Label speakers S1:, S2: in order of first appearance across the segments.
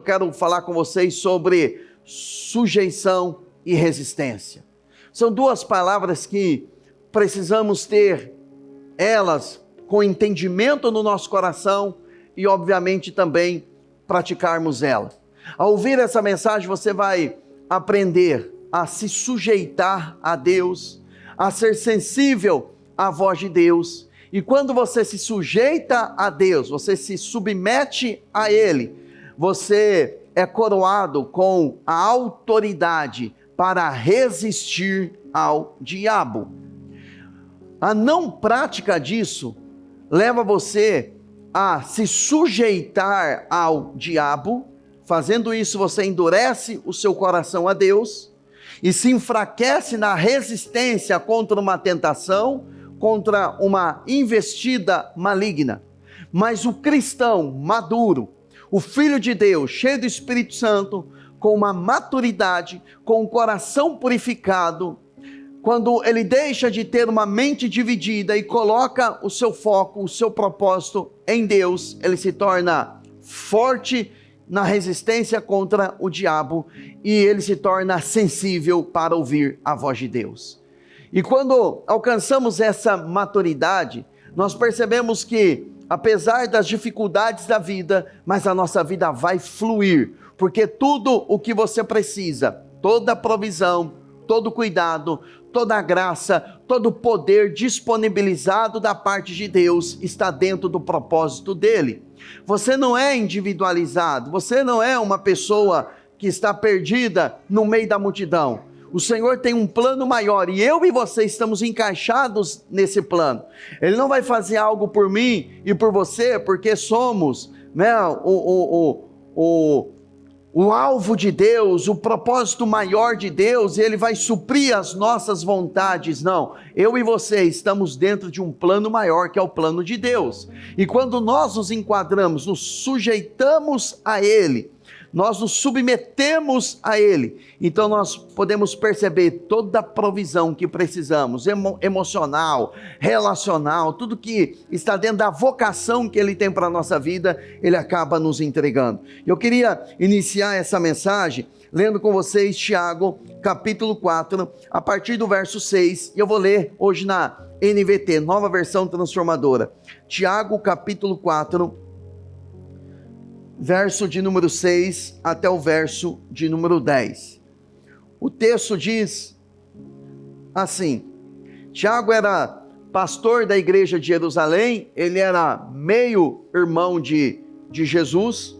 S1: quero falar com vocês sobre sujeição e resistência. São duas palavras que precisamos ter elas com entendimento no nosso coração e, obviamente, também praticarmos ela. Ao ouvir essa mensagem, você vai aprender a se sujeitar a Deus, a ser sensível à voz de Deus. E quando você se sujeita a Deus, você se submete a Ele, você é coroado com a autoridade para resistir ao diabo. A não prática disso leva você a se sujeitar ao diabo. Fazendo isso, você endurece o seu coração a Deus e se enfraquece na resistência contra uma tentação, contra uma investida maligna. Mas o cristão maduro, o filho de Deus, cheio do Espírito Santo, com uma maturidade, com um coração purificado, quando ele deixa de ter uma mente dividida e coloca o seu foco, o seu propósito em Deus, ele se torna forte na resistência contra o diabo e ele se torna sensível para ouvir a voz de Deus. E quando alcançamos essa maturidade, nós percebemos que, apesar das dificuldades da vida, mas a nossa vida vai fluir, porque tudo o que você precisa, toda a provisão, todo o cuidado, toda a graça, todo o poder disponibilizado da parte de Deus está dentro do propósito dele. Você não é individualizado, você não é uma pessoa que está perdida no meio da multidão. O Senhor tem um plano maior e eu e você estamos encaixados nesse plano. Ele não vai fazer algo por mim e por você porque somos, né, o alvo de Deus, o propósito maior de Deus, e Ele vai suprir as nossas vontades. Não, eu e você estamos dentro de um plano maior, que é o plano de Deus. E quando nós nos enquadramos, nos sujeitamos a Ele, nós nos submetemos a Ele, então nós podemos perceber toda a provisão que precisamos, emocional, relacional, tudo que está dentro da vocação que Ele tem para a nossa vida, Ele acaba nos entregando. Eu queria iniciar essa mensagem lendo com vocês Tiago, capítulo 4, a partir do verso 6, e eu vou ler hoje na NVT, Nova Versão Transformadora. Tiago, capítulo 4, verso de número 6 até o verso de número 10. O texto diz assim: Tiago era pastor da igreja de Jerusalém, ele era meio irmão de Jesus,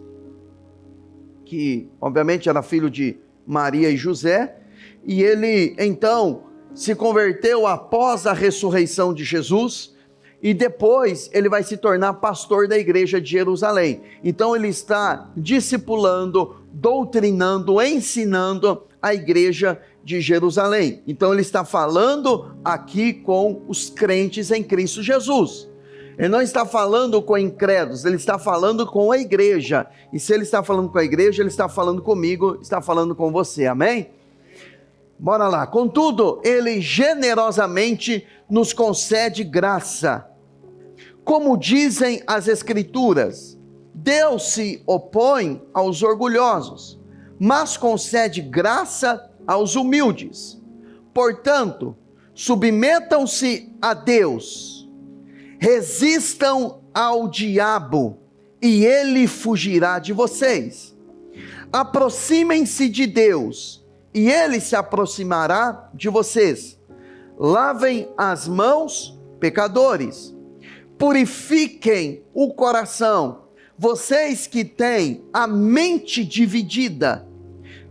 S1: que obviamente era filho de Maria e José, e ele então se converteu após a ressurreição de Jesus, e depois ele vai se tornar pastor da igreja de Jerusalém. Então ele está discipulando, doutrinando, ensinando a igreja de Jerusalém. Então ele está falando aqui com os crentes em Cristo Jesus. Ele não está falando com incrédulos, ele está falando com a igreja. E se ele está falando com a igreja, ele está falando comigo, está falando com você, amém? Bora lá. Contudo, ele generosamente nos concede graça. Como dizem as Escrituras, Deus se opõe aos orgulhosos, mas concede graça aos humildes. Portanto, submetam-se a Deus, resistam ao diabo, e ele fugirá de vocês. Aproximem-se de Deus, e ele se aproximará de vocês. Lavem as mãos, pecadores. Purifiquem o coração, vocês que têm a mente dividida.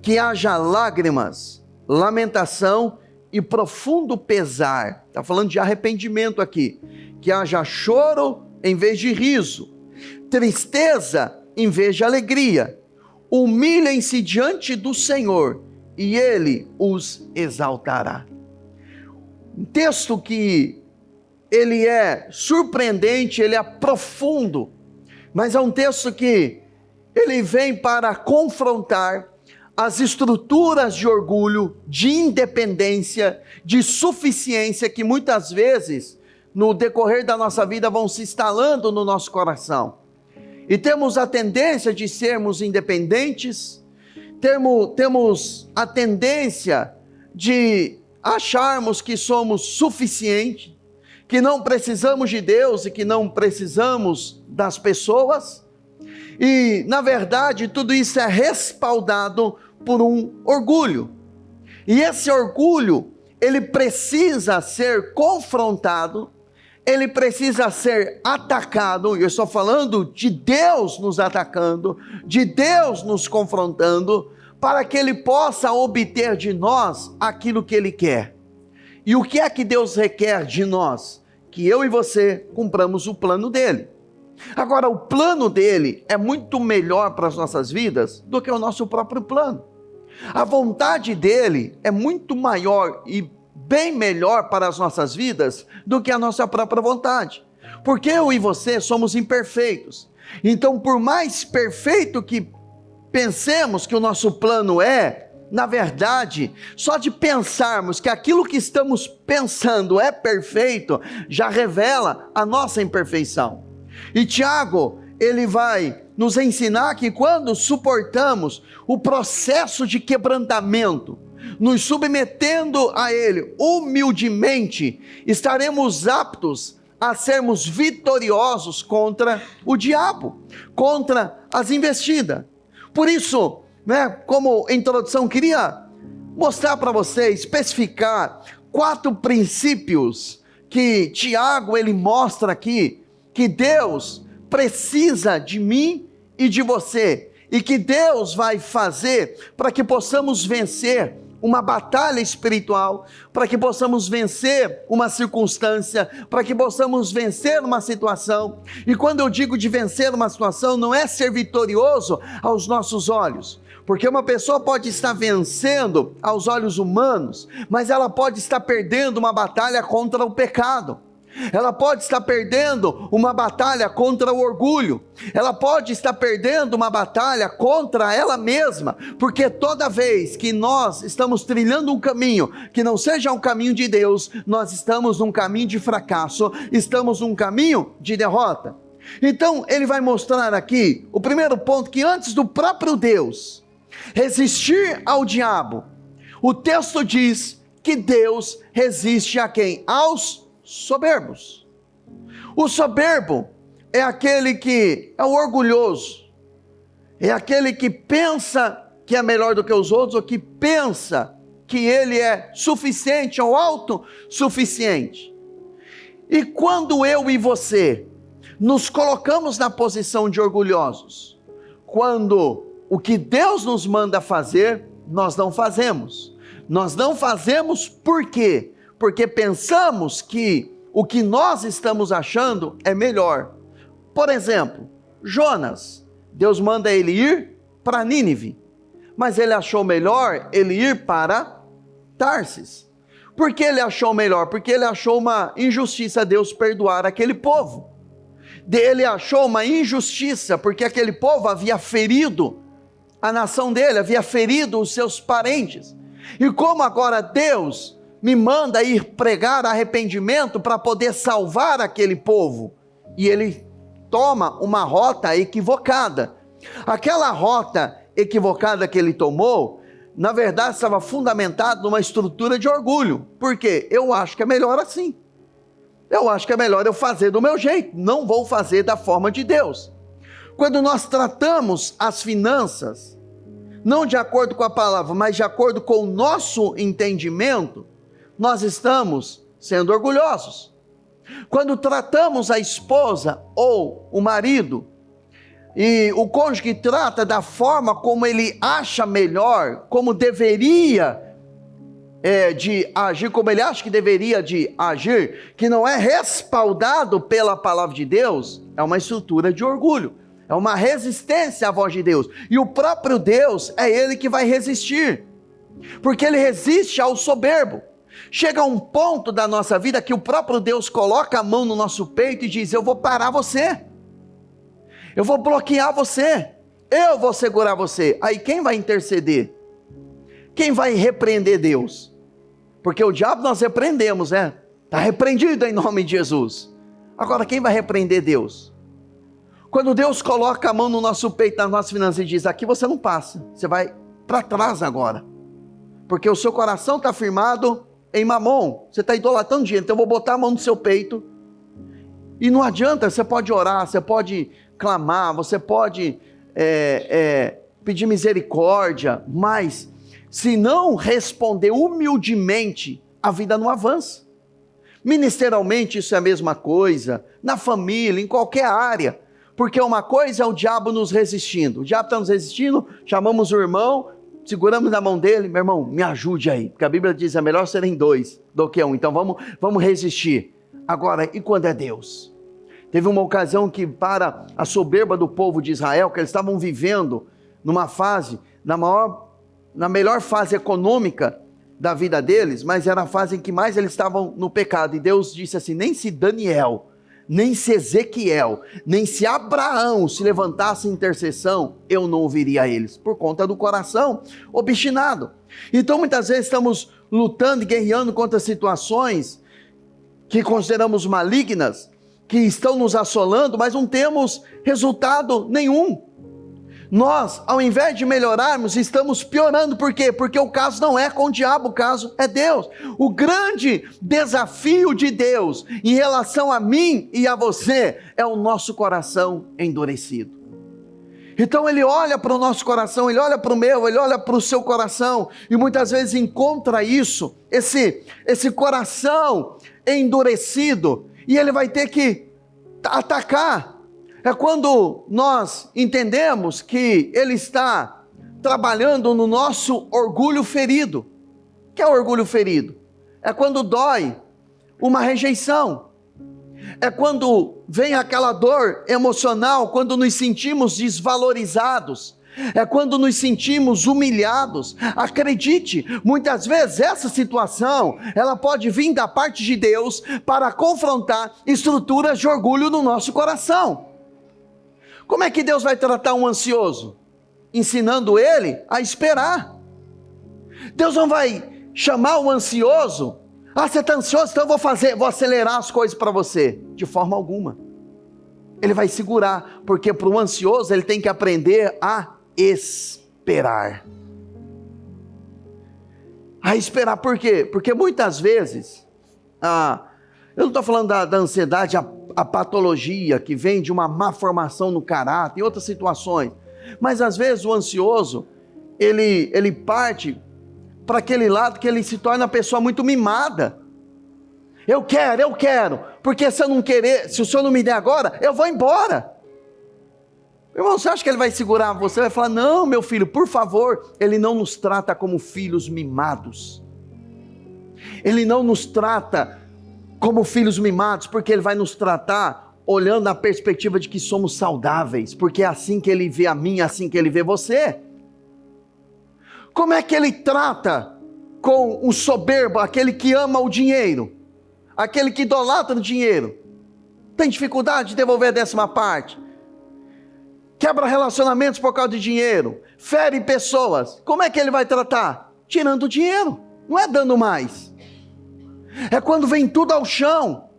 S1: Que haja lágrimas, lamentação e profundo pesar. Está falando de arrependimento aqui. Que haja choro em vez de riso, tristeza em vez de alegria. Humilhem-se diante do Senhor e Ele os exaltará. Um texto que ele é surpreendente, ele é profundo, mas é um texto que ele vem para confrontar as estruturas de orgulho, de independência, de suficiência que muitas vezes no decorrer da nossa vida vão se instalando no nosso coração. e temos a tendência de sermos independentes, temos a tendência de acharmos que somos suficientes, que não precisamos de Deus e que não precisamos das pessoas, e na verdade tudo isso é respaldado por um orgulho, e esse orgulho, ele precisa ser confrontado, ele precisa ser atacado. Eu estou falando de Deus nos atacando, de Deus nos confrontando, para que Ele possa obter de nós aquilo que Ele quer. E o que é que Deus requer de nós? Que eu e você cumpramos o plano dEle. Agora, o plano dEle é muito melhor para as nossas vidas do que o nosso próprio plano. A vontade dEle é muito maior e bem melhor para as nossas vidas do que a nossa própria vontade, porque eu e você somos imperfeitos. Então, por mais perfeito que pensemos que o nosso plano é, na verdade, só de pensarmos que aquilo que estamos pensando é perfeito, já revela a nossa imperfeição. E Tiago, ele vai nos ensinar que quando suportamos o processo de quebrantamento, nos submetendo a Ele humildemente, estaremos aptos a sermos vitoriosos contra o diabo, contra as investidas. Por isso, como introdução, queria mostrar para você, especificar 4 princípios que Tiago ele mostra aqui, que Deus precisa de mim e de você, e que Deus vai fazer para que possamos vencer uma batalha espiritual, para que possamos vencer uma circunstância, para que possamos vencer uma situação. E quando eu digo de vencer uma situação, não é ser vitorioso aos nossos olhos, porque uma pessoa pode estar vencendo aos olhos humanos, mas ela pode estar perdendo uma batalha contra o pecado. Ela pode estar perdendo uma batalha contra o orgulho, ela pode estar perdendo uma batalha contra ela mesma, porque toda vez que nós estamos trilhando um caminho que não seja um caminho de Deus, nós estamos num caminho de fracasso, estamos num caminho de derrota. Então ele vai mostrar aqui o primeiro ponto, que antes do próprio Deus resistir ao diabo, o texto diz que Deus resiste a quem? Aos soberbos. O soberbo é aquele que é o orgulhoso, é aquele que pensa que é melhor do que os outros, ou que pensa que ele é suficiente ou autossuficiente. E quando eu e você nos colocamos na posição de orgulhosos, quando o que Deus nos manda fazer, nós não fazemos. Nós não fazemos por quê? Porque pensamos que o que nós estamos achando é melhor. Por exemplo, Jonas, Deus manda ele ir para Nínive, mas ele achou melhor ele ir para Tarsis. Por que ele achou melhor? Porque ele achou uma injustiça Deus perdoar aquele povo. Ele achou uma injustiça, porque aquele povo havia ferido a nação dele, havia ferido os seus parentes. E como agora Deus me manda ir pregar arrependimento para poder salvar aquele povo, e ele toma uma rota equivocada. Aquela rota equivocada que ele tomou, na verdade estava fundamentado numa estrutura de orgulho. Por quê? Eu acho que é melhor assim, eu acho que é melhor eu fazer do meu jeito, não vou fazer da forma de Deus. Quando nós tratamos as finanças, não de acordo com a palavra, mas de acordo com o nosso entendimento, nós estamos sendo orgulhosos. Quando tratamos a esposa ou o marido, e o cônjuge trata da forma como ele acha melhor, como deveria de agir, como ele acha que deveria de agir, que não é respaldado pela palavra de Deus, é uma estrutura de orgulho, é uma resistência à voz de Deus. E o próprio Deus é Ele que vai resistir, porque Ele resiste ao soberbo. Chega um ponto da nossa vida que o próprio Deus coloca a mão no nosso peito e diz: eu vou parar você, eu vou bloquear você, eu vou segurar você. Aí quem vai interceder? Quem vai repreender Deus? Porque o diabo nós repreendemos, está repreendido em nome de Jesus. Agora quem vai repreender Deus? Quando Deus coloca a mão no nosso peito, nas nossas finanças e diz, aqui você não passa, você vai para trás agora, porque o seu coração está firmado em mamon, você está idolatrando dinheiro, então eu vou botar a mão no seu peito, e não adianta, você pode orar, você pode clamar, você pode pedir misericórdia, mas se não responder humildemente, a vida não avança. Ministerialmente isso é a mesma coisa, na família, em qualquer área, porque uma coisa é o diabo nos resistindo, o diabo está nos resistindo, chamamos o irmão, seguramos na mão dele, meu irmão, me ajude aí, porque a Bíblia diz, é melhor serem dois do que um, então vamos resistir. Agora, e quando é Deus? Teve uma ocasião que, para a soberba do povo de Israel, que eles estavam vivendo numa fase, na melhor fase econômica da vida deles, mas era a fase em que mais eles estavam no pecado, e Deus disse assim, nem se Daniel, nem se Ezequiel, nem se Abraão se levantasse em intercessão, eu não ouviria eles, por conta do coração obstinado. Então muitas vezes estamos lutando e guerreando contra situações que consideramos malignas, que estão nos assolando, mas não temos resultado nenhum. Nós, ao invés de melhorarmos, estamos piorando. Por quê? Porque o caso não é com o diabo, o caso é Deus. O grande desafio de Deus em relação a mim e a você é o nosso coração endurecido. Então ele olha para o nosso coração, ele olha para o meu, ele olha para o seu coração, e muitas vezes encontra isso, esse coração endurecido, e ele vai ter que atacar. É quando nós entendemos que ele está trabalhando no nosso orgulho ferido. O que é o orgulho ferido? É quando dói uma rejeição. É quando vem aquela dor emocional, quando nos sentimos desvalorizados. É quando nos sentimos humilhados. Acredite, muitas vezes essa situação, ela pode vir da parte de Deus para confrontar estruturas de orgulho no nosso coração. Como é que Deus vai tratar um ansioso? Ensinando ele a esperar. Deus não vai chamar o ansioso, você está ansioso, então eu vou acelerar as coisas para você. De forma alguma. Ele vai segurar, porque para o ansioso ele tem que aprender a esperar. A esperar por quê? Porque muitas vezes, eu não estou falando da ansiedade, a patologia que vem de uma má formação no caráter, em outras situações, mas às vezes o ansioso, ele parte para aquele lado que ele se torna uma pessoa muito mimada. Eu quero, porque se eu não querer, se o senhor não me der agora, eu vou embora. Irmão, você acha que ele vai segurar você? Vai falar, não meu filho, por favor. Ele não nos trata como filhos mimados. Ele não nos trata como filhos mimados, porque ele vai nos tratar olhando na perspectiva de que somos saudáveis, porque é assim que ele vê a mim, é assim que ele vê você. Como é que ele trata com o soberbo, aquele que ama o dinheiro, aquele que idolatra o dinheiro, tem dificuldade de devolver a 10ª parte, quebra relacionamentos por causa de dinheiro, fere pessoas? Como é que ele vai tratar? Tirando o dinheiro, não é dando mais. É quando vem tudo ao chão.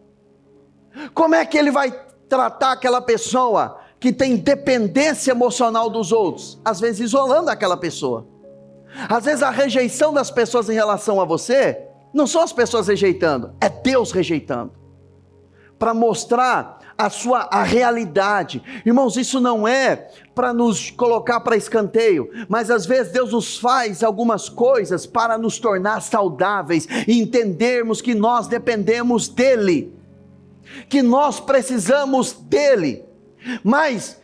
S1: Como é que ele vai tratar aquela pessoa que tem dependência emocional dos outros? Às vezes isolando aquela pessoa. Às vezes a rejeição das pessoas em relação a você, não são as pessoas rejeitando, é Deus rejeitando. Para mostrar a realidade. Irmãos, isso não é para nos colocar para escanteio, mas às vezes Deus nos faz algumas coisas para nos tornar saudáveis e entendermos que nós dependemos dEle, que nós precisamos dEle. Mas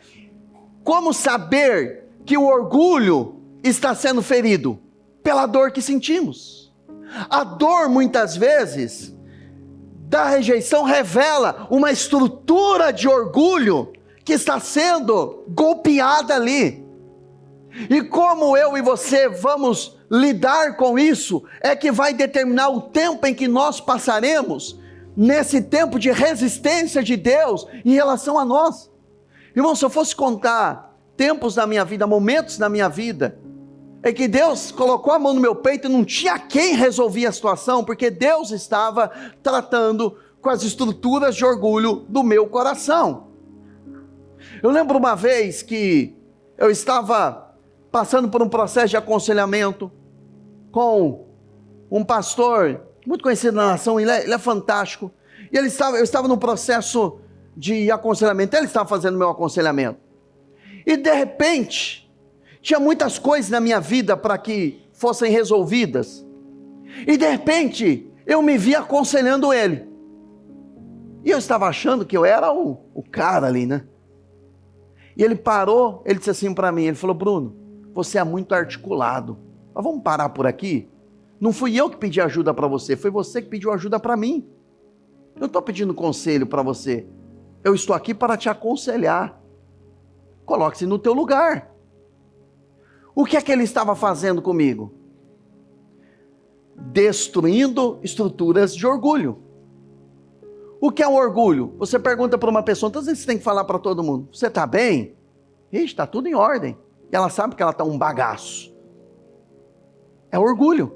S1: como saber que o orgulho está sendo ferido? Pela dor que sentimos. A dor muitas vezes da rejeição revela uma estrutura de orgulho que está sendo golpeada ali. E como eu e você vamos lidar com isso, é que vai determinar o tempo em que nós passaremos nesse tempo de resistência de Deus em relação a nós. Irmão, se eu fosse contar tempos da minha vida, momentos da minha vida, é que Deus colocou a mão no meu peito e não tinha quem resolvia a situação, porque Deus estava tratando com as estruturas de orgulho do meu coração. Eu lembro uma vez que eu estava passando por um processo de aconselhamento com um pastor muito conhecido na nação, ele é fantástico, e eu estava num processo de aconselhamento, ele estava fazendo meu aconselhamento, e de repente, tinha muitas coisas na minha vida para que fossem resolvidas, e de repente, eu me vi aconselhando ele, e eu estava achando que eu era o cara ali, né? E ele parou, ele disse assim para mim, ele falou: Bruno, você é muito articulado, mas vamos parar por aqui? Não fui eu que pedi ajuda para você, foi você que pediu ajuda para mim. Eu não estou pedindo conselho para você, eu estou aqui para te aconselhar. Coloque-se no teu lugar. O que é que ele estava fazendo comigo? Destruindo estruturas de orgulho. O que é um orgulho? Você pergunta para uma pessoa, então você tem que falar para todo mundo: você está bem? Ixi, está tudo em ordem. E ela sabe que ela está um bagaço. É orgulho.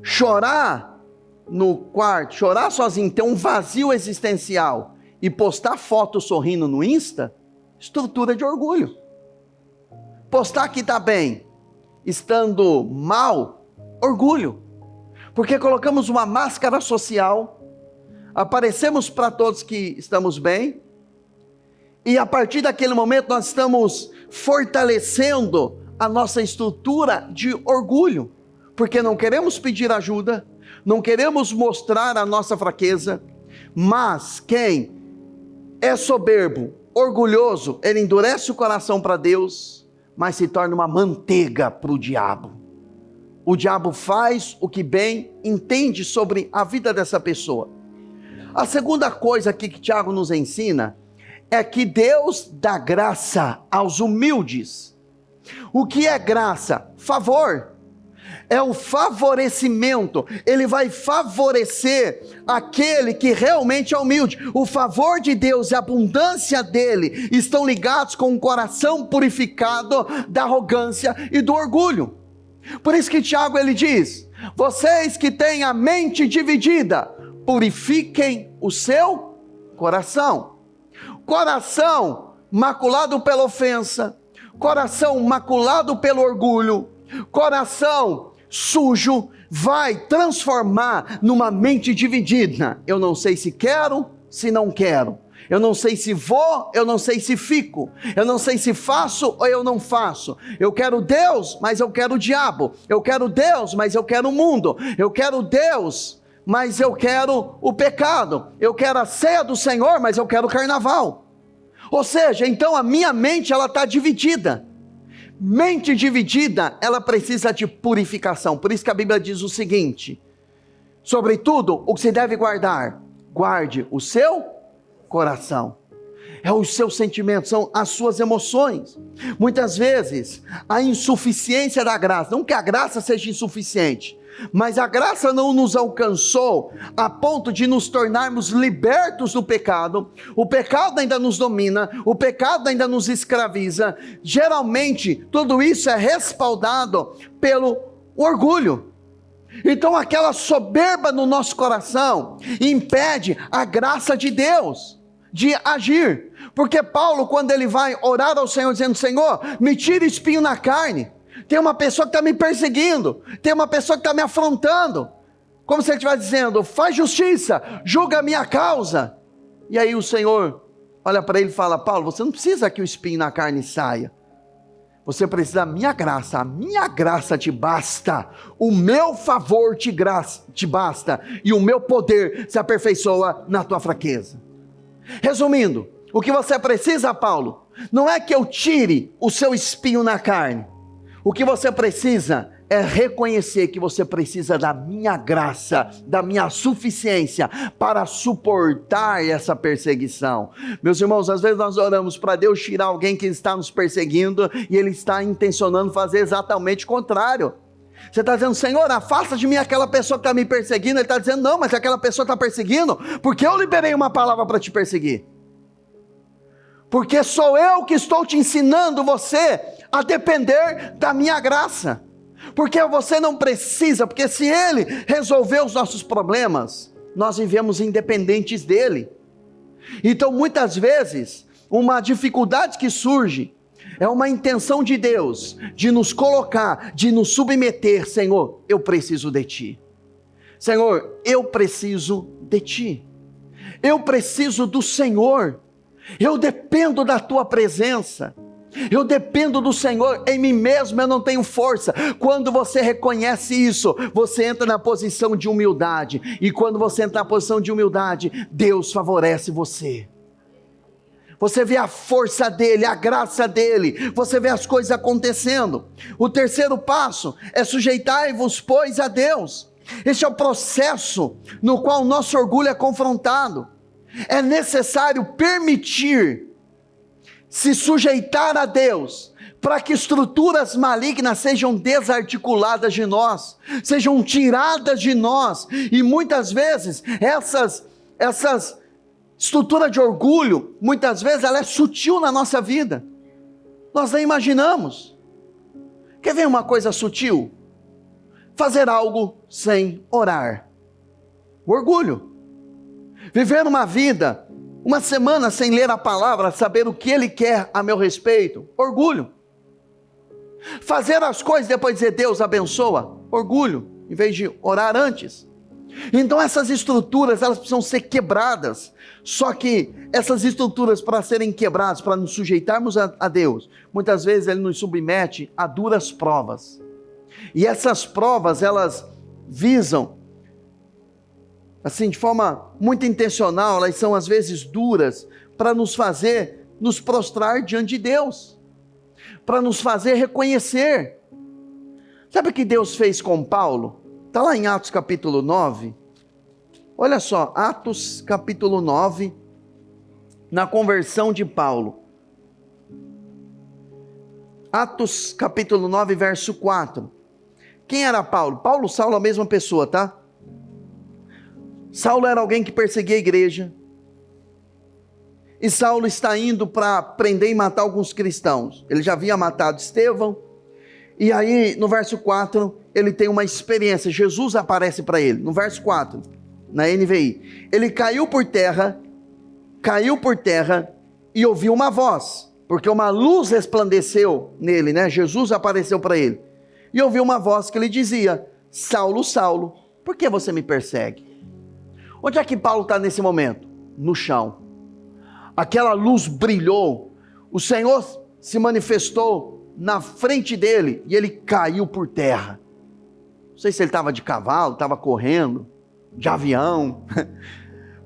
S1: Chorar no quarto, chorar sozinho, ter um vazio existencial e postar foto sorrindo no Insta, estrutura de orgulho. Postar que está bem, estando mal, orgulho. Porque colocamos uma máscara social, aparecemos para todos que estamos bem, e a partir daquele momento nós estamos fortalecendo a nossa estrutura de orgulho, porque não queremos pedir ajuda, não queremos mostrar a nossa fraqueza, mas quem é soberbo, orgulhoso, ele endurece o coração para Deus, mas se torna uma manteiga para o diabo. O diabo faz o que bem entende sobre a vida dessa pessoa. A segunda coisa aqui que Tiago nos ensina é que Deus dá graça aos humildes. O que é graça? Favor. É o favorecimento. Ele vai favorecer aquele que realmente é humilde. O favor de Deus e a abundância dele estão ligados com o coração purificado da arrogância e do orgulho. Por isso que Tiago ele diz: vocês que têm a mente dividida, purifiquem o seu coração. Coração maculado pela ofensa, coração maculado pelo orgulho, coração sujo, vai transformar numa mente dividida. Eu não sei se quero, se não quero. Eu não sei se vou, eu não sei se fico. Eu não sei se faço ou eu não faço. Eu quero Deus, mas eu quero o diabo. Eu quero Deus, mas eu quero o mundo. Eu quero Deus, mas eu quero o pecado. Eu quero a ceia do Senhor, mas eu quero o carnaval. Ou seja, então a minha mente ela está dividida. Mente dividida, ela precisa de purificação. Por isso que a Bíblia diz o seguinte: sobretudo, o que se deve guardar, guarde o seu coração. É os seus sentimentos, são as suas emoções. Muitas vezes, a insuficiência da graça, não que a graça seja insuficiente, mas a graça não nos alcançou a ponto de nos tornarmos libertos do pecado. O pecado ainda nos domina, o pecado ainda nos escraviza. Geralmente, tudo isso é respaldado pelo orgulho. Então aquela soberba no nosso coração impede a graça de Deus de agir. Porque Paulo, quando ele vai orar ao Senhor dizendo: Senhor, me tira espinho na carne, tem uma pessoa que está me perseguindo, tem uma pessoa que está me afrontando, como se ele estivesse dizendo: faz justiça, julga a minha causa. E aí o Senhor olha para ele e fala: Paulo, você não precisa que o espinho na carne saia, você precisa da minha graça, a minha graça te basta, o meu favor te basta, e o meu poder se aperfeiçoa na tua fraqueza. Resumindo, o que você precisa, Paulo, não é que eu tire o seu espinho na carne. O que você precisa é reconhecer que você precisa da minha graça, da minha suficiência para suportar essa perseguição. Meus irmãos, às vezes nós oramos para Deus tirar alguém que está nos perseguindo e Ele está intencionando fazer exatamente o contrário. Você está dizendo: Senhor, afasta de mim aquela pessoa que está me perseguindo. Ele está dizendo: não, mas aquela pessoa está perseguindo porque eu liberei uma palavra para te perseguir. Porque sou eu que estou te ensinando você a depender da minha graça. Porque você não precisa, porque se Ele resolver os nossos problemas, nós vivemos independentes dEle. Então, muitas vezes, uma dificuldade que surge é uma intenção de Deus de nos colocar, de nos submeter. Senhor, eu preciso de Ti. Senhor, eu preciso de Ti. Eu preciso do Senhor. Eu dependo da Tua presença. Eu dependo do Senhor, em mim mesmo eu não tenho força. Quando você reconhece isso, você entra na posição de humildade. E quando você entra na posição de humildade, Deus favorece você. Você vê a força dele, a graça dele, você vê as coisas acontecendo. O terceiro passo é sujeitai-vos, pois, a Deus. Este é o processo no qual o nosso orgulho é confrontado. É necessário permitir se sujeitar a Deus, para que estruturas malignas sejam desarticuladas de nós, sejam tiradas de nós. E muitas vezes essas estrutura de orgulho, muitas vezes ela é sutil na nossa vida, nós nem imaginamos. Quer ver uma coisa sutil? Fazer algo sem orar, orgulho. Viver uma vida, uma semana sem ler a palavra, saber o que Ele quer a meu respeito, orgulho. Fazer as coisas depois dizer Deus abençoa, orgulho, em vez de orar antes. Então essas estruturas, elas precisam ser quebradas. Só que essas estruturas, para serem quebradas, para nos sujeitarmos a Deus, muitas vezes Ele nos submete a duras provas. E essas provas, elas visam, assim, de forma muito intencional, elas são às vezes duras, para nos fazer nos prostrar diante de Deus, para nos fazer reconhecer. Sabe o que Deus fez com Paulo? Está lá em Atos capítulo 9, olha só, Atos capítulo 9, na conversão de Paulo. Atos capítulo 9, verso 4. Quem era Paulo? Paulo, Saulo, a mesma pessoa, tá? Saulo era alguém que perseguia a igreja, e Saulo está indo para prender e matar alguns cristãos. Ele já havia matado Estevão, e aí no verso 4, ele tem uma experiência, Jesus aparece para ele, no verso 4, na NVI, ele caiu por terra, e ouviu uma voz, porque uma luz resplandeceu nele, né? Jesus apareceu para ele, e ouviu uma voz que lhe dizia: Saulo, Saulo, por que você me persegue? Onde é que Paulo está nesse momento? No chão. Aquela luz brilhou, o Senhor se manifestou na frente dele, e ele caiu por terra. Não sei se ele estava de cavalo, estava correndo, de avião,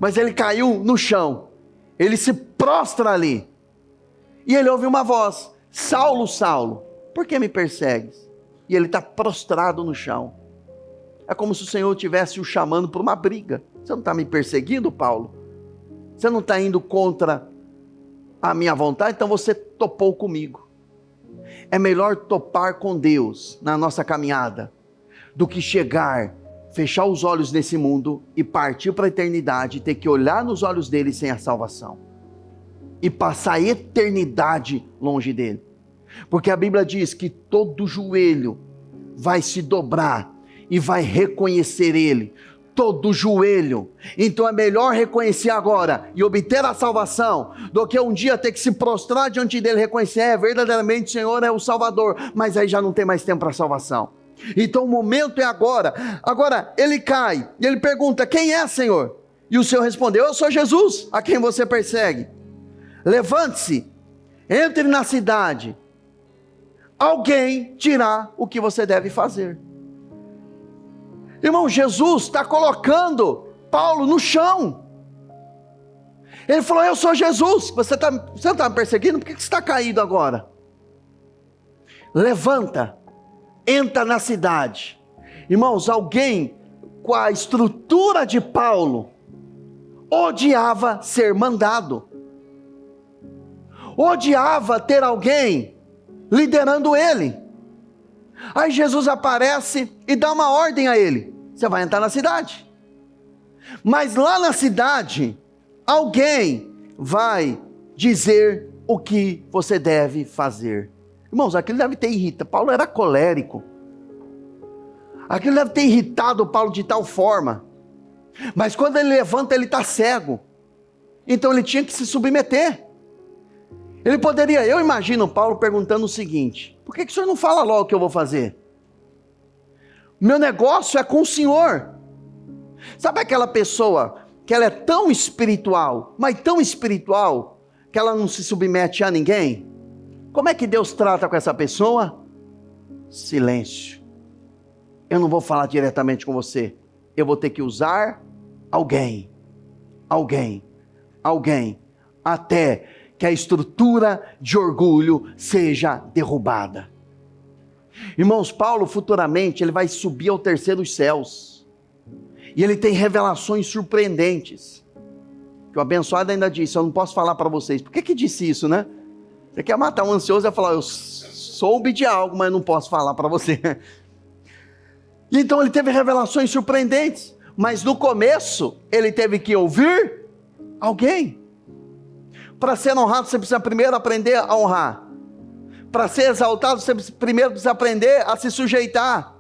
S1: mas ele caiu no chão, ele se prostra ali, e ele ouve uma voz: Saulo, Saulo, por que me persegues? E ele está prostrado no chão. É como se o Senhor estivesse o chamando para uma briga. Você não está me perseguindo, Paulo? Você não está indo contra a minha vontade? Então você topou comigo. É melhor topar com Deus na nossa caminhada, do que chegar, fechar os olhos nesse mundo e partir para a eternidade, e ter que olhar nos olhos dele sem a salvação, e passar a eternidade longe dele. Porque a Bíblia diz que todo joelho vai se dobrar e vai reconhecer ele, todo joelho. Então é melhor reconhecer agora e obter a salvação, do que um dia ter que se prostrar diante dele e reconhecer: verdadeiramente o Senhor é o Salvador, mas aí já não tem mais tempo para a salvação. Então o momento é agora. Agora ele cai e ele pergunta: quem é, Senhor? E o Senhor respondeu: eu sou Jesus, a quem você persegue. Levante-se, entre na cidade, alguém dirá o que você deve fazer. Irmão, Jesus está colocando Paulo no chão. Ele falou: eu sou Jesus. Você não está me perseguindo? Por que você está caído agora? Levanta, entra na cidade. Irmãos, alguém com a estrutura de Paulo odiava ser mandado, odiava ter alguém liderando ele. Aí Jesus aparece e dá uma ordem a ele: você vai entrar na cidade. Mas lá na cidade, alguém vai dizer o que você deve fazer. Irmãos, aquilo deve ter irritado. Paulo era colérico. Aquilo deve ter irritado Paulo de tal forma. Mas quando ele levanta, ele está cego. Então ele tinha que se submeter. Ele poderia, eu imagino Paulo perguntando o seguinte: por que o senhor não fala logo o que eu vou fazer? Meu negócio é com o senhor. Sabe aquela pessoa que ela é tão espiritual, mas tão espiritual, que ela não se submete a ninguém? Como é que Deus trata com essa pessoa? Silêncio. Eu não vou falar diretamente com você. Eu vou ter que usar alguém, até que a estrutura de orgulho seja derrubada. Irmãos, Paulo futuramente ele vai subir ao terceiro céus, e ele tem revelações surpreendentes, que o abençoado ainda disse: eu não posso falar para vocês. Por que disse isso, né? Você quer matar um ansioso e falar: eu soube de algo, mas não posso falar para você. E então ele teve revelações surpreendentes, mas no começo ele teve que ouvir alguém. Para ser honrado você precisa primeiro aprender a honrar. Para ser exaltado você primeiro precisa aprender a se sujeitar.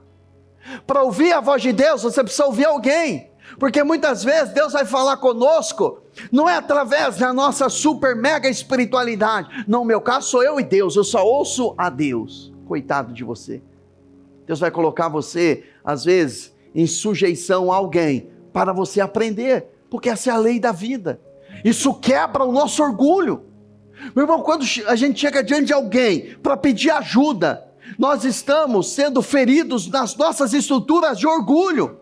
S1: Para ouvir a voz de Deus você precisa ouvir alguém, porque muitas vezes Deus vai falar conosco, não é através da nossa super mega espiritualidade. Não, no meu caso sou eu e Deus, eu só ouço a Deus. Coitado de você. Deus vai colocar você, às vezes, em sujeição a alguém, para você aprender, porque essa é a lei da vida. Isso quebra o nosso orgulho. Meu irmão, quando a gente chega diante de alguém para pedir ajuda, nós estamos sendo feridos nas nossas estruturas de orgulho.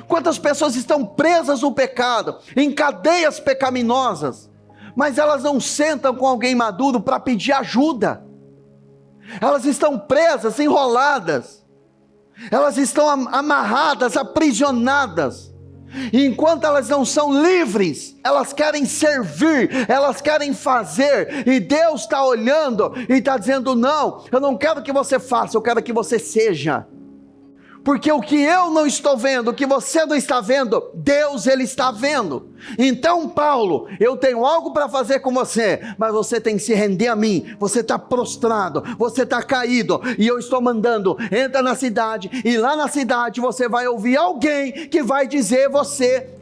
S1: Quantas pessoas estão presas no pecado, em cadeias pecaminosas, mas elas não sentam com alguém maduro para pedir ajuda. Elas estão presas, enroladas, elas estão amarradas, aprisionadas. E enquanto elas não são livres, elas querem servir, elas querem fazer, e Deus está olhando e está dizendo: não, eu não quero que você faça, eu quero que você seja. Porque o que eu não estou vendo, o que você não está vendo, Deus ele está vendo. Então Paulo, eu tenho algo para fazer com você, mas você tem que se render a mim. Você está prostrado, você está caído, e eu estou mandando, entra na cidade, e lá na cidade você vai ouvir alguém que vai dizer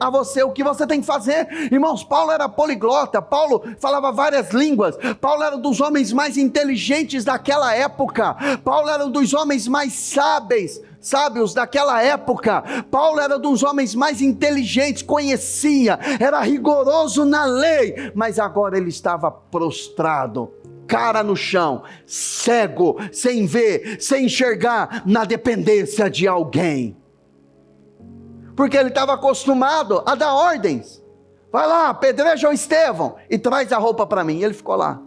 S1: a você o que você tem que fazer. Irmãos, Paulo era poliglota, Paulo falava várias línguas, Paulo era um dos homens mais inteligentes daquela época, Paulo era um dos homens mais sábios daquela época. Paulo era um dos homens mais inteligentes, conhecia, era rigoroso na lei, mas agora ele estava prostrado, cara no chão, cego, sem ver, sem enxergar, na dependência de alguém, porque ele estava acostumado a dar ordens. Vai lá, apedreja o Estevão e traz a roupa para mim. E ele ficou lá.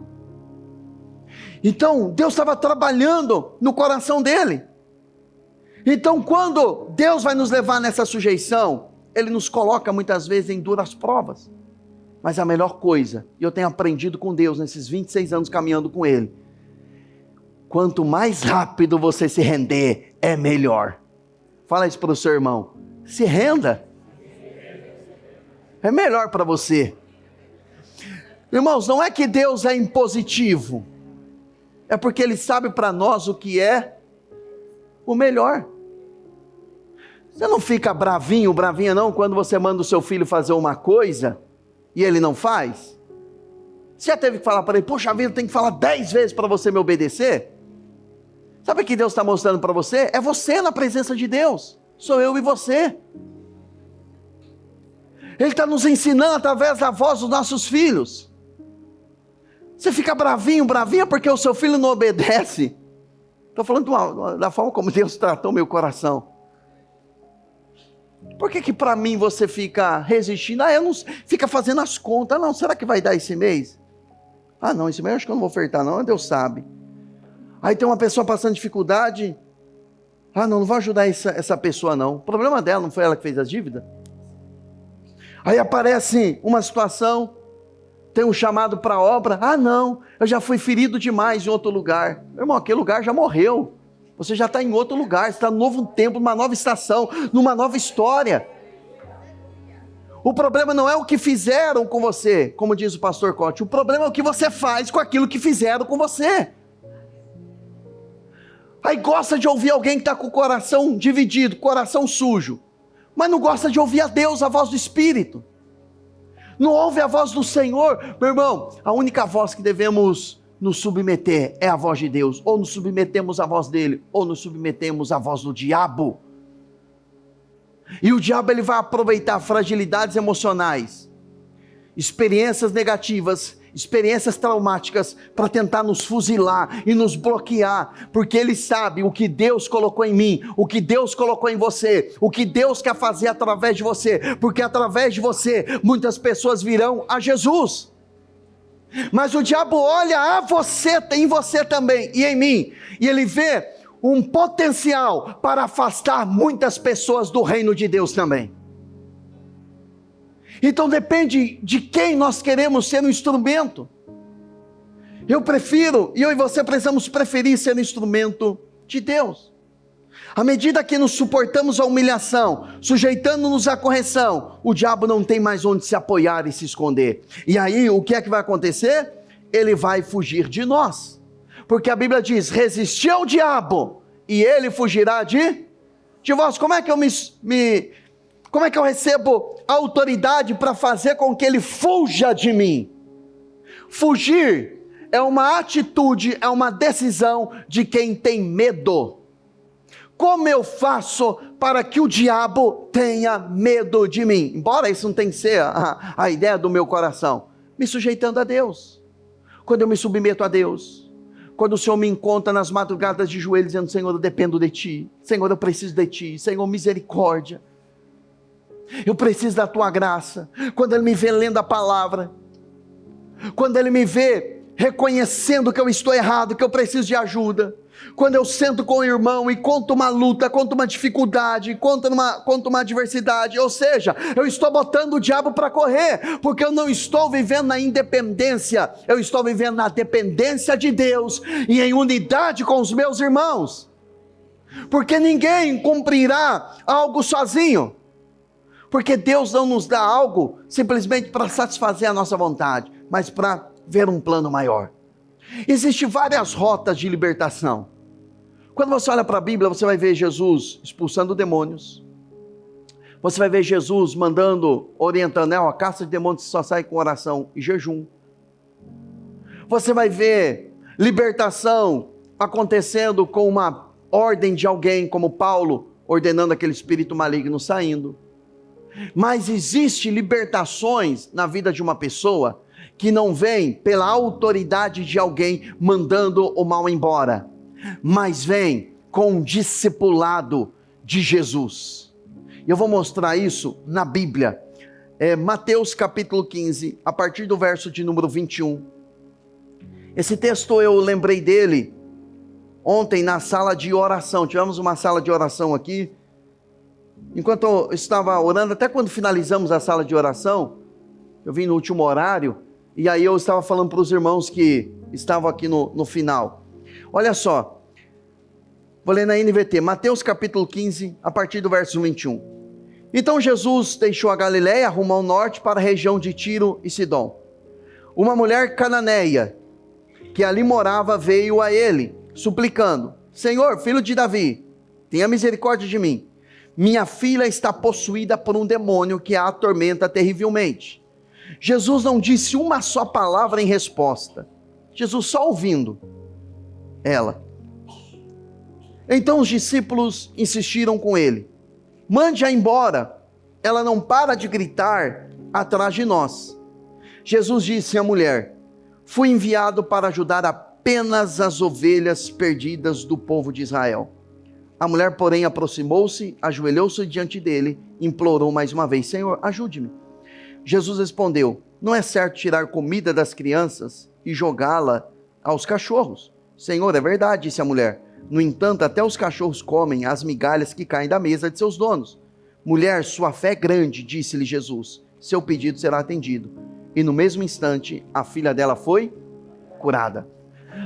S1: Então Deus estava trabalhando no coração dele. Então quando Deus vai nos levar nessa sujeição, Ele nos coloca muitas vezes em duras provas. Mas a melhor coisa, e eu tenho aprendido com Deus nesses 26 anos caminhando com Ele, quanto mais rápido você se render, é melhor. Fala isso para o seu irmão: se renda, é melhor para você. Irmãos, não é que Deus é impositivo, é porque Ele sabe para nós o que é o melhor. Você não fica bravinho, bravinha não, quando você manda o seu filho fazer uma coisa e ele não faz? Você já teve que falar para ele: poxa vida, tem que falar 10 vezes para você me obedecer? Sabe o que Deus está mostrando para você? É você na presença de Deus, sou eu e você. Ele está nos ensinando através da voz dos nossos filhos. Você fica bravinho, bravinha porque o seu filho não obedece. Estou falando da forma como Deus tratou meu coração. Por que para mim você fica resistindo? Eu não, fica fazendo as contas. Não, será que vai dar esse mês? Não, esse mês eu acho que eu não vou ofertar não, Deus sabe. Aí tem uma pessoa passando dificuldade. Não vou ajudar essa pessoa não. O problema dela, não foi ela que fez a dívida? Aí aparece uma situação, tem um chamado para obra. Não, eu já fui ferido demais em outro lugar. Meu irmão, aquele lugar já morreu. Você já está em outro lugar, você está num novo tempo, numa nova estação, numa nova história. O problema não é o que fizeram com você, como diz o pastor Cote. O problema é o que você faz com aquilo que fizeram com você. Aí gosta de ouvir alguém que está com o coração dividido, coração sujo, mas não gosta de ouvir a Deus, a voz do Espírito. não ouve a voz do Senhor. Meu irmão, a única voz que devemos nos submeter é a voz de Deus. Ou nos submetemos à voz dele, ou nos submetemos à voz do diabo. E o diabo ele vai aproveitar fragilidades emocionais, experiências negativas, experiências traumáticas, para tentar nos fuzilar e nos bloquear, porque ele sabe o que Deus colocou em mim, o que Deus colocou em você, o que Deus quer fazer através de você, porque através de você, muitas pessoas virão a Jesus. Mas o diabo olha a você, em você também, e em mim, e ele vê um potencial para afastar muitas pessoas do reino de Deus também. Então depende de quem nós queremos ser um instrumento. Eu e você precisamos preferir ser um instrumento de Deus. À medida que nos suportamos a humilhação, sujeitando-nos à correção, o diabo não tem mais onde se apoiar e se esconder. E aí o que é que vai acontecer? Ele vai fugir de nós. Porque a Bíblia diz, resisti ao diabo e ele fugirá de vós. Como é que eu recebo autoridade para fazer com que ele fuja de mim? Fugir é uma atitude, é uma decisão de quem tem medo. Como eu faço para que o diabo tenha medo de mim? Embora isso não tenha que ser a ideia do meu coração. Me sujeitando a Deus. Quando eu me submeto a Deus, quando o Senhor me encontra nas madrugadas de joelhos, dizendo, Senhor, eu dependo de Ti, Senhor, eu preciso de Ti, Senhor, misericórdia, eu preciso da Tua graça. Quando Ele me vê lendo a palavra, quando Ele me vê reconhecendo que eu estou errado, que eu preciso de ajuda, quando eu sento com o irmão e conto uma luta, conto uma dificuldade, conto uma adversidade, ou seja, eu estou botando o diabo para correr, porque eu não estou vivendo na independência, eu estou vivendo na dependência de Deus, e em unidade com os meus irmãos, porque ninguém cumprirá algo sozinho, porque Deus não nos dá algo simplesmente para satisfazer a nossa vontade, mas para ver um plano maior. Existem várias rotas de libertação. Quando você olha para a Bíblia, você vai ver Jesus expulsando demônios. Você vai ver Jesus orientando, a caça de demônios só sai com oração e jejum. Você vai ver libertação acontecendo com uma ordem de alguém, como Paulo, ordenando aquele espírito maligno saindo. Mas existe libertações na vida de uma pessoa que não vem pela autoridade de alguém mandando o mal embora, mas vem com um discipulado de Jesus. Eu vou mostrar isso na Bíblia, Mateus capítulo 15, a partir do verso de número 21. Esse texto eu lembrei dele ontem na sala de oração. Tivemos uma sala de oração aqui, enquanto eu estava orando, até quando finalizamos a sala de oração, eu vim no último horário, e aí eu estava falando para os irmãos que estavam aqui no final. Olha só, vou ler na NVT, Mateus capítulo 15, a partir do verso 21. Então Jesus deixou a Galileia, rumo ao norte, para a região de Tiro e Sidom. Uma mulher cananeia, que ali morava, veio a ele, suplicando, Senhor, filho de Davi, tenha misericórdia de mim. Minha filha está possuída por um demônio que a atormenta terrivelmente. Jesus não disse uma só palavra em resposta. Jesus só ouvindo ela. Então os discípulos insistiram com ele. Mande-a embora. Ela não para de gritar atrás de nós. Jesus disse à mulher, fui enviado para ajudar apenas as ovelhas perdidas do povo de Israel. A mulher, porém, aproximou-se, ajoelhou-se diante dele, implorou mais uma vez, Senhor, ajude-me. Jesus respondeu, não é certo tirar comida das crianças e jogá-la aos cachorros. Senhor, é verdade, disse a mulher. No entanto, até os cachorros comem as migalhas que caem da mesa de seus donos. Mulher, sua fé é grande, disse-lhe Jesus. Seu pedido será atendido. E no mesmo instante, a filha dela foi curada.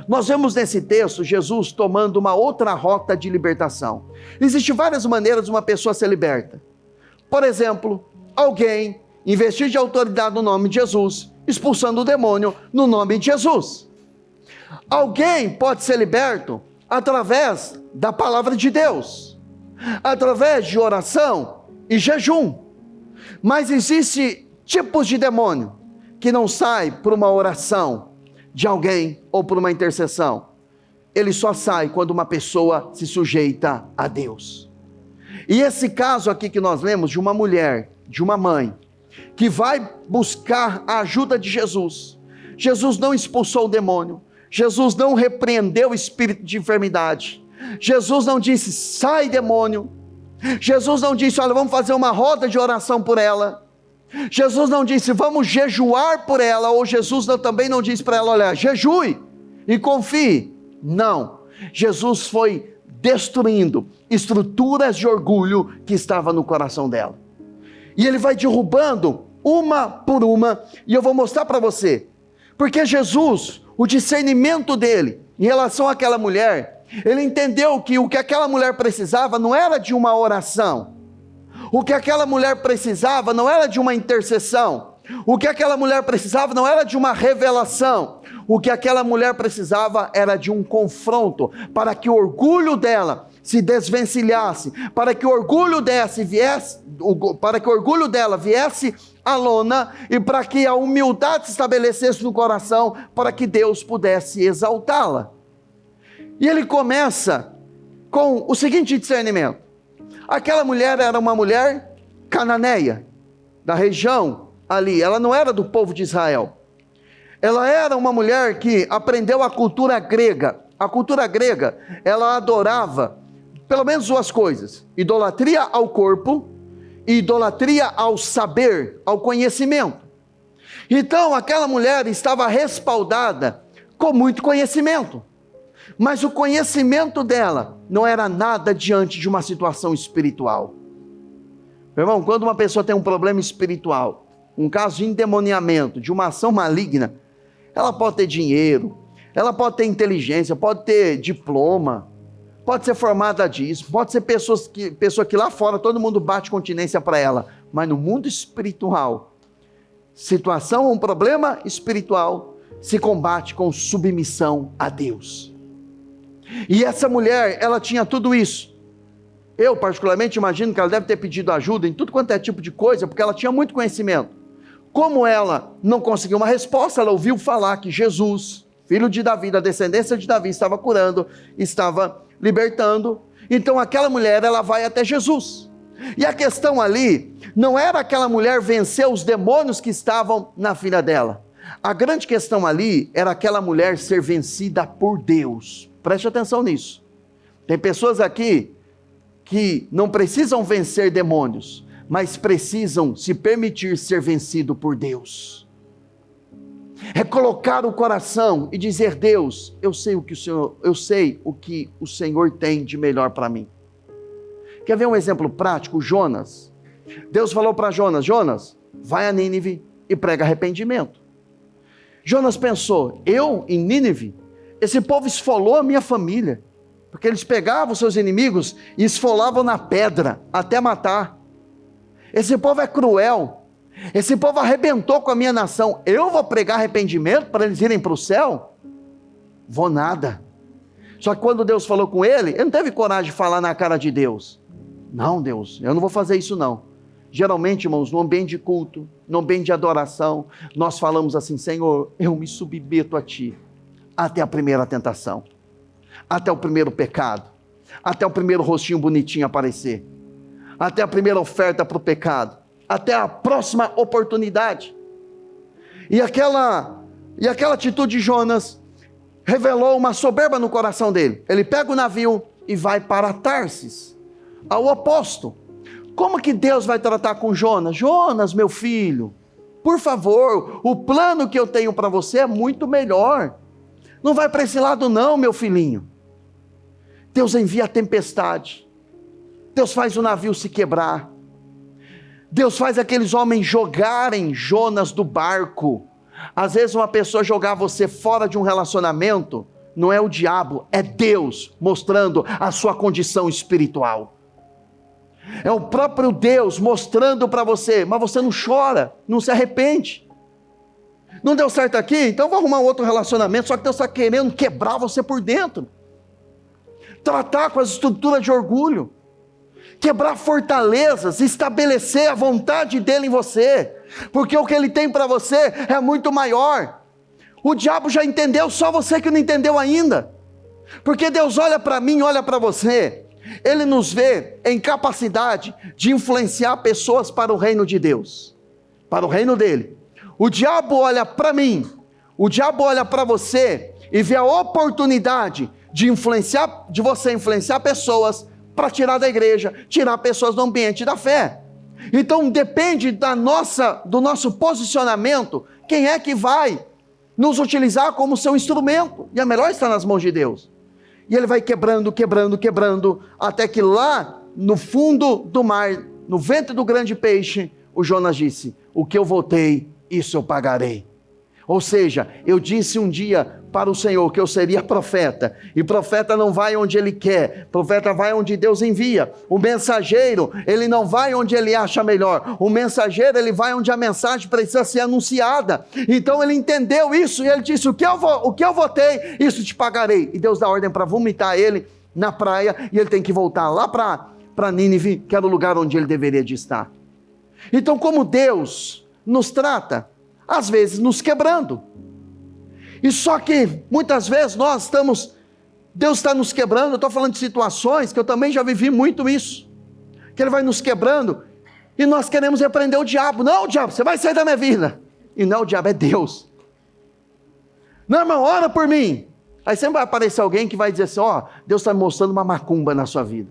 S1: Nós vemos nesse texto Jesus tomando uma outra rota de libertação. Existem várias maneiras de uma pessoa ser liberta. Por exemplo, alguém investir de autoridade no nome de Jesus, expulsando o demônio no nome de Jesus. Alguém pode ser liberto através da palavra de Deus, através de oração e jejum. Mas existem tipos de demônio que não sai por uma oração de alguém ou por uma intercessão. Ele só sai quando uma pessoa se sujeita a Deus. E esse caso aqui que nós lemos de uma mulher, de uma mãe, que vai buscar a ajuda de Jesus. Jesus não expulsou o demônio. Jesus não repreendeu o espírito de enfermidade. Jesus não disse, sai demônio. Jesus não disse, olha, vamos fazer uma roda de oração por ela. Jesus não disse, vamos jejuar por ela. Ou Jesus também não disse para ela, olha, jejue e confie. Não. Jesus foi destruindo estruturas de orgulho que estavam no coração dela. E ele vai derrubando uma por uma, e eu vou mostrar para você. Porque Jesus, o discernimento dele em relação àquela mulher, ele entendeu que o que aquela mulher precisava não era de uma oração. O que aquela mulher precisava não era de uma intercessão. O que aquela mulher precisava não era de uma revelação. O que aquela mulher precisava era de um confronto, para que o orgulho dela se desvencilhasse, para que o orgulho dela viesse à lona, e para que a humildade se estabelecesse no coração, para que Deus pudesse exaltá-la. E ele começa com o seguinte discernimento: aquela mulher era uma mulher cananeia, da região ali, ela não era do povo de Israel. Ela era uma mulher que aprendeu a cultura grega. A cultura grega, ela adorava pelo menos duas coisas: idolatria ao corpo e idolatria ao saber, ao conhecimento. Então aquela mulher estava respaldada com muito conhecimento, mas o conhecimento dela não era nada diante de uma situação espiritual. Meu irmão, quando uma pessoa tem um problema espiritual, um caso de endemoniamento, de uma ação maligna, ela pode ter dinheiro, ela pode ter inteligência, pode ter diploma, pode ser formada disso, pode ser pessoa que lá fora todo mundo bate continência para ela, mas no mundo espiritual, situação, um problema espiritual, se combate com submissão a Deus. E essa mulher, ela tinha tudo isso. Eu particularmente imagino que ela deve ter pedido ajuda em tudo quanto é tipo de coisa, porque ela tinha muito conhecimento. Como ela não conseguiu uma resposta, ela ouviu falar que Jesus, filho de Davi, da descendência de Davi, estava curando, estava libertando. Então aquela mulher, ela vai até Jesus. E a questão ali, não era aquela mulher vencer os demônios que estavam na filha dela. A grande questão ali, era aquela mulher ser vencida por Deus. Preste atenção nisso. Tem pessoas aqui, que não precisam vencer demônios, mas precisam se permitir ser vencido por Deus. É colocar o coração e dizer: Deus, eu sei o que o Senhor tem de melhor para mim. Quer ver um exemplo prático? Jonas. Deus falou para Jonas: Jonas, vai a Nínive e prega arrependimento. Jonas pensou: eu em Nínive? Esse povo esfolou a minha família, porque eles pegavam seus inimigos e esfolavam na pedra até matar. Esse povo é cruel, esse povo arrebentou com a minha nação. Eu vou pregar arrependimento para eles irem para o céu? Vou nada. Só que quando Deus falou com ele não teve coragem de falar na cara de Deus: não, Deus, eu não vou fazer isso não. Geralmente, irmãos, no ambiente de culto, no ambiente de adoração, nós falamos assim: Senhor, eu me submeto a Ti, até a primeira tentação, até o primeiro pecado, até o primeiro rostinho bonitinho aparecer, até a primeira oferta para o pecado, até a próxima oportunidade. E aquela atitude de Jonas revelou uma soberba no coração dele. Ele pega o navio e vai para Tarsis, ao oposto. Como que Deus vai tratar com Jonas? Jonas, meu filho, por favor, o plano que eu tenho para você é muito melhor. Não vai para esse lado não, meu filhinho. Deus envia a tempestade. Deus faz o navio se quebrar. Deus faz aqueles homens jogarem Jonas do barco. Às vezes uma pessoa jogar você fora de um relacionamento, não é o diabo, é Deus mostrando a sua condição espiritual. É o próprio Deus mostrando para você, mas você não chora, não se arrepende. Não deu certo aqui? Então vou arrumar outro relacionamento, só que Deus está querendo quebrar você por dentro. Tratar com as estruturas de orgulho. quebrar fortalezas, estabelecer a vontade dele em você, porque o que ele tem para você é muito maior. O diabo já entendeu, só você que não entendeu ainda, porque Deus olha para mim, olha para você, Ele nos vê em capacidade de influenciar pessoas para o reino de Deus, para o reino dele. O diabo olha para mim, o diabo olha para você e vê a oportunidade de você influenciar pessoas para tirar da igreja, tirar pessoas do ambiente da fé. Então depende do nosso posicionamento, quem é que vai nos utilizar como seu instrumento, e é melhor estar nas mãos de Deus. E ele vai quebrando, até que lá no fundo do mar, no ventre do grande peixe, o Jonas disse: o que eu votei, isso eu pagarei. Ou seja, eu disse um dia para o Senhor que eu seria profeta, e profeta não vai onde ele quer, profeta vai onde Deus envia. O mensageiro, ele não vai onde ele acha melhor, o mensageiro, ele vai onde a mensagem precisa ser anunciada. Então ele entendeu isso, e ele disse: o que eu votei, isso te pagarei. E Deus dá ordem para vomitar ele na praia, e ele tem que voltar lá para Nínive, que era o lugar onde ele deveria de estar. Então, como Deus nos trata, às vezes nos quebrando, e só que muitas vezes Deus está nos quebrando. Eu estou falando de situações que eu também já vivi muito isso, que Ele vai nos quebrando, e nós queremos repreender o diabo. Não, diabo, você vai sair da minha vida. E não, o diabo é Deus. Não, irmão, ora por mim. Aí sempre vai aparecer alguém que vai dizer assim: ó, Deus está me mostrando uma macumba na sua vida.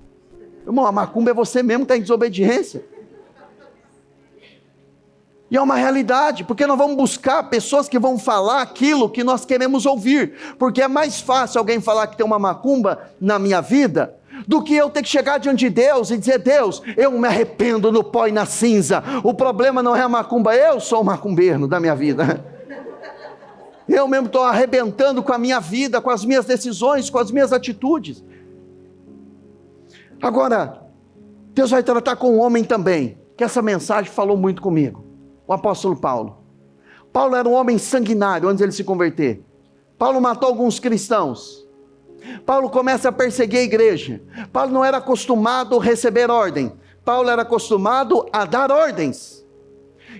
S1: Irmão, a macumba é você mesmo que está em desobediência. E é uma realidade, porque nós vamos buscar pessoas que vão falar aquilo que nós queremos ouvir, porque é mais fácil alguém falar que tem uma macumba na minha vida, do que eu ter que chegar diante de Deus e dizer: Deus, eu me arrependo no pó e na cinza, o problema não é a macumba, eu sou o macumbeiro da minha vida, eu mesmo estou arrebentando com a minha vida, com as minhas decisões, com as minhas atitudes. Agora, Deus vai tratar com o homem também, que essa mensagem falou muito comigo. O apóstolo Paulo. Paulo era um homem sanguinário antes de ele se converter. Paulo matou alguns cristãos. Paulo começa a perseguir a igreja. Paulo não era acostumado a receber ordem. Paulo era acostumado a dar ordens.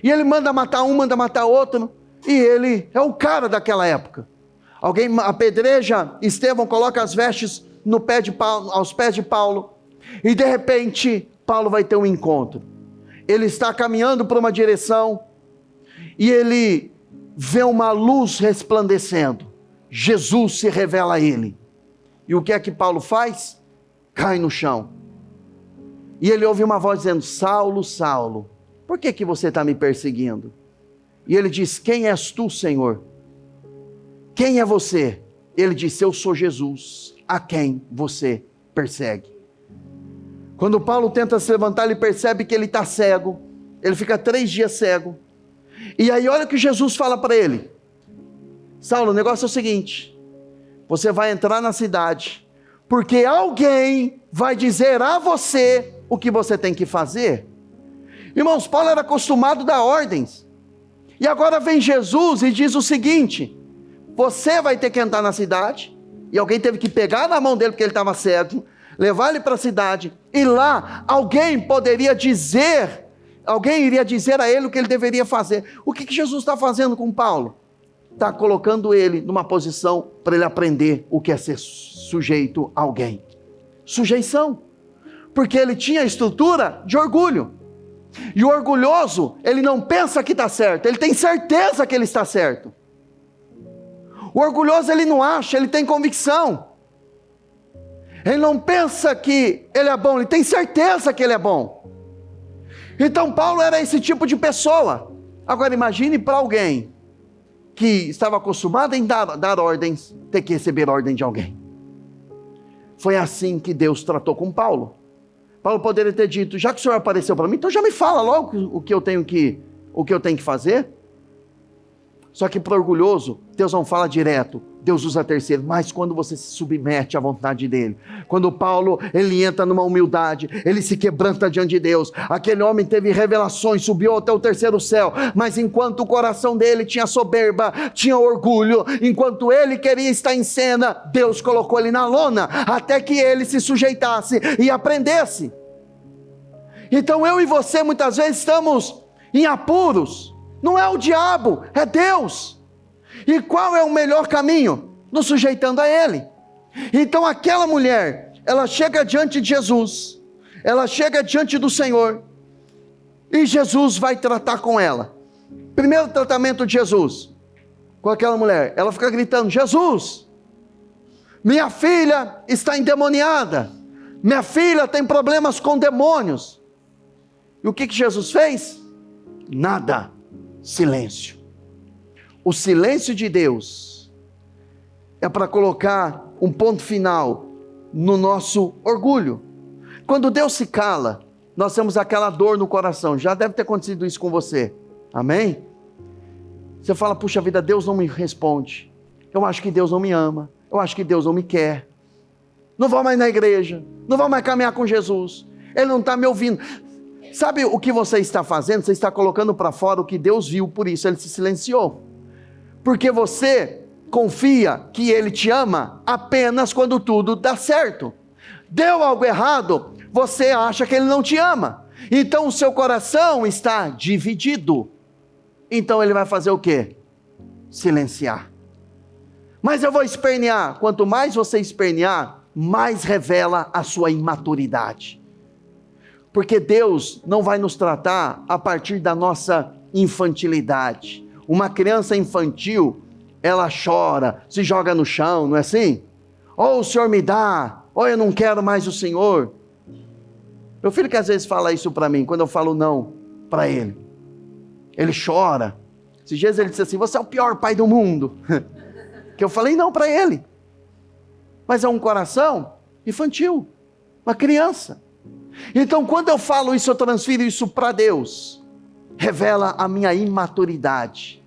S1: E ele manda matar um, manda matar outro. E ele é o cara daquela época. Alguém apedreja Estevão, coloca as vestes aos pés de Paulo. E de repente, Paulo vai ter um encontro. Ele está caminhando por uma direção, e ele vê uma luz resplandecendo. Jesus se revela a ele. E o que é que Paulo faz? Cai no chão. E ele ouve uma voz dizendo: Saulo, Saulo, por que você está me perseguindo? E ele diz: quem és tu, Senhor? Quem é você? Ele disse: eu sou Jesus, a quem você persegue. Quando Paulo tenta se levantar, ele percebe que ele está cego. Ele fica 3 dias cego. E aí olha o que Jesus fala para ele: Saulo, o negócio é o seguinte, você vai entrar na cidade, porque alguém vai dizer a você o que você tem que fazer. Irmãos, Paulo era acostumado a dar ordens. E agora vem Jesus e diz o seguinte: você vai ter que entrar na cidade. E alguém teve que pegar na mão dele porque ele estava cego, levar ele para a cidade, e lá alguém iria dizer a ele o que ele deveria fazer. O que Jesus está fazendo com Paulo? Está colocando ele numa posição para ele aprender o que é ser sujeito a alguém. Sujeição, porque ele tinha a estrutura de orgulho, e o orgulhoso, ele não pensa que está certo, ele tem certeza que ele está certo. O orgulhoso, ele não acha, ele tem convicção. Ele não pensa que ele é bom, ele tem certeza que ele é bom. Então Paulo era esse tipo de pessoa. Agora imagine para alguém que estava acostumado em dar ordens, ter que receber ordem de alguém. Foi assim que Deus tratou com Paulo. Paulo poderia ter dito: já que o Senhor apareceu para mim, então já me fala logo o que eu tenho que fazer. Só que para o orgulhoso, Deus não fala direto, Deus usa terceiro. Mas quando você se submete à vontade dele, quando Paulo, ele entra numa humildade, ele se quebranta diante de Deus, aquele homem teve revelações, subiu até o 3º céu, mas enquanto o coração dele tinha soberba, tinha orgulho, enquanto ele queria estar em cena, Deus colocou ele na lona, até que ele se sujeitasse e aprendesse. Então eu e você muitas vezes estamos em apuros. Não é o diabo, é Deus. E qual é o melhor caminho? Nos sujeitando a Ele. Então aquela mulher, ela chega diante de Jesus, ela chega diante do Senhor, e Jesus vai tratar com ela. Primeiro tratamento de Jesus com aquela mulher, ela fica gritando: Jesus, minha filha está endemoniada, minha filha tem problemas com demônios. E o que Jesus fez? Nada, silêncio. O silêncio de Deus é para colocar um ponto final no nosso orgulho. Quando Deus se cala, nós temos aquela dor no coração. Já deve ter acontecido isso com você, amém? Você fala: puxa vida, Deus não me responde, eu acho que Deus não me ama, eu acho que Deus não me quer, não vou mais na igreja, não vou mais caminhar com Jesus, Ele não está me ouvindo. Sabe o que você está fazendo? Você está colocando para fora o que Deus viu, por isso Ele se silenciou, porque você confia que Ele te ama apenas quando tudo dá certo. Deu algo errado, você acha que Ele não te ama, então o seu coração está dividido. Então Ele vai fazer o quê? Silenciar. Mas eu vou espernear. Quanto mais você espernear, mais revela a sua imaturidade. Porque Deus não vai nos tratar a partir da nossa infantilidade. Uma criança infantil, ela chora, se joga no chão, não é assim? Ou o Senhor me dá, ou eu não quero mais o Senhor. Meu filho que às vezes fala isso para mim, quando eu falo não para ele. Ele chora. Esses dias ele disse assim: você é o pior pai do mundo. Que eu falei não para ele. Mas é um coração infantil, uma criança. Então quando eu falo isso, eu transfiro isso para Deus. Revela a minha imaturidade.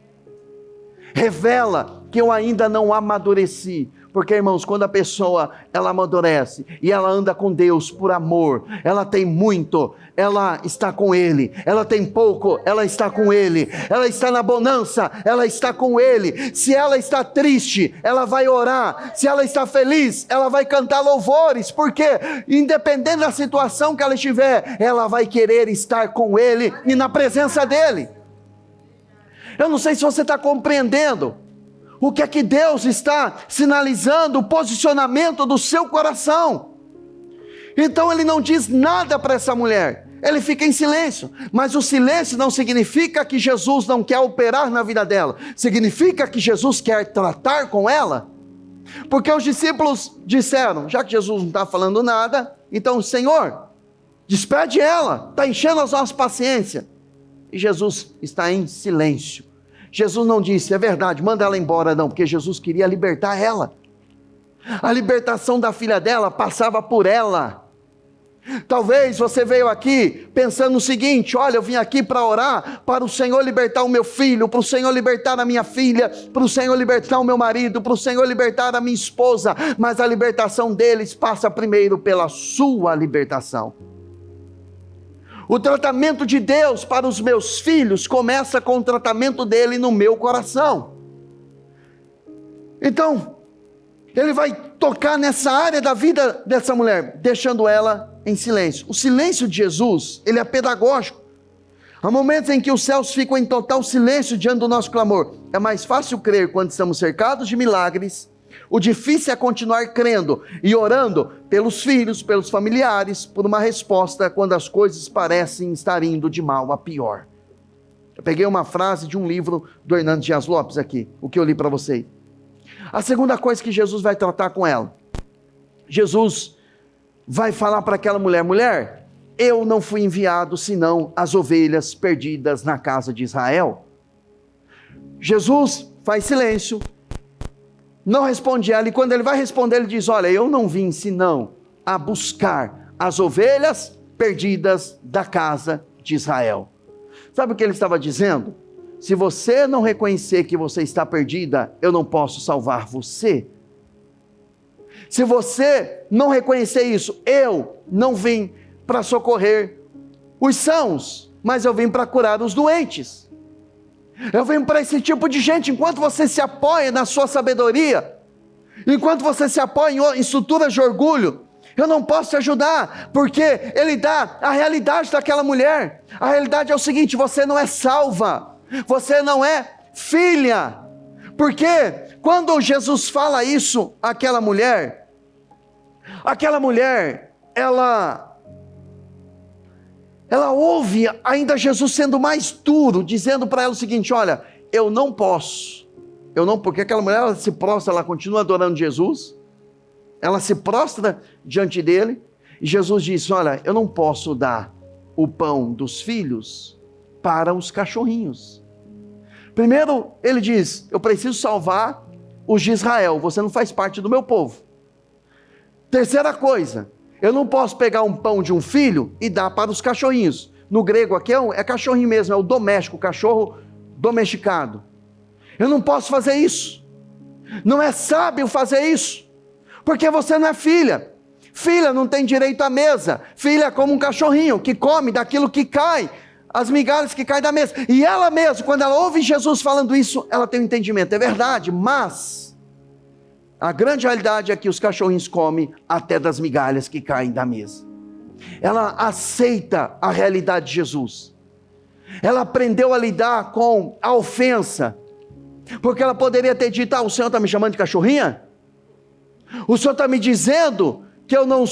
S1: Revela que eu ainda não amadureci. Porque, irmãos, quando a pessoa, ela amadurece, e ela anda com Deus por amor, ela tem muito, ela está com Ele, ela tem pouco, ela está com Ele, ela está na bonança, ela está com Ele. Se ela está triste, ela vai orar. Se ela está feliz, ela vai cantar louvores, porque independente da situação que ela estiver, ela vai querer estar com Ele e na presença dEle. Eu não sei se você está compreendendo o que é que Deus está sinalizando, o posicionamento do seu coração. Então Ele não diz nada para essa mulher, Ele fica em silêncio. Mas o silêncio não significa que Jesus não quer operar na vida dela, significa que Jesus quer tratar com ela. Porque os discípulos disseram: já que Jesus não está falando nada, então Senhor, despede ela, está enchendo as nossas paciências. E Jesus está em silêncio. Jesus não disse: é verdade, manda ela embora, não, porque Jesus queria libertar ela. A libertação da filha dela passava por ela. Talvez você veio aqui pensando o seguinte: olha, eu vim aqui para orar, para o Senhor libertar o meu filho, para o Senhor libertar a minha filha, para o Senhor libertar o meu marido, para o Senhor libertar a minha esposa, mas a libertação deles passa primeiro pela sua libertação. O tratamento de Deus para os meus filhos começa com o tratamento dele no meu coração. Então, Ele vai tocar nessa área da vida dessa mulher, deixando ela em silêncio. O silêncio de Jesus, ele é pedagógico. Há momentos em que os céus ficam em total silêncio diante do nosso clamor. É mais fácil crer quando estamos cercados de milagres. O difícil é continuar crendo e orando pelos filhos, pelos familiares, por uma resposta quando as coisas parecem estar indo de mal a pior. Eu peguei uma frase de um livro do Hernandes Dias Lopes aqui, o que eu li para você. A segunda coisa que Jesus vai tratar com ela, Jesus vai falar para aquela mulher: mulher, eu não fui enviado senão as ovelhas perdidas na casa de Israel. Jesus faz silêncio, não responde ela, e quando ele vai responder, ele diz: olha, eu não vim senão a buscar as ovelhas perdidas da casa de Israel. Sabe o que ele estava dizendo? Se você não reconhecer que você está perdida, eu não posso salvar você. Se você não reconhecer isso, eu não vim para socorrer os sãos, mas eu vim para curar os doentes. Eu venho para esse tipo de gente. Enquanto você se apoia na sua sabedoria, enquanto você se apoia em estruturas de orgulho, Eu não posso te ajudar, porque ele dá a realidade daquela mulher. A realidade é o seguinte: você não é salva, você não é filha. Porque quando Jesus fala isso àquela mulher, ela ouve ainda Jesus sendo mais duro, dizendo para ela o seguinte: olha, eu não posso, porque aquela mulher, ela se prostra, ela continua adorando Jesus, ela se prostra diante dele, e Jesus disse: olha, eu não posso dar o pão dos filhos para os cachorrinhos. Primeiro, ele diz: eu preciso salvar os de Israel, você não faz parte do meu povo. Terceira coisa, eu não posso pegar um pão de um filho e dar para os cachorrinhos. No grego aqui é cachorrinho mesmo, é o doméstico, o cachorro domesticado. Eu não posso fazer isso. Não é sábio fazer isso, porque você não é filha. Filha não tem direito à mesa. Filha é como um cachorrinho que come daquilo que cai, as migalhas que caem da mesa. E ela mesma, quando ela ouve Jesus falando isso, ela tem um entendimento. É verdade, mas a grande realidade é que os cachorrinhos comem até das migalhas que caem da mesa. Ela aceita a realidade de Jesus. Ela aprendeu a lidar com a ofensa, porque ela poderia ter dito: o Senhor está me chamando de cachorrinha? O Senhor está me dizendo que eu não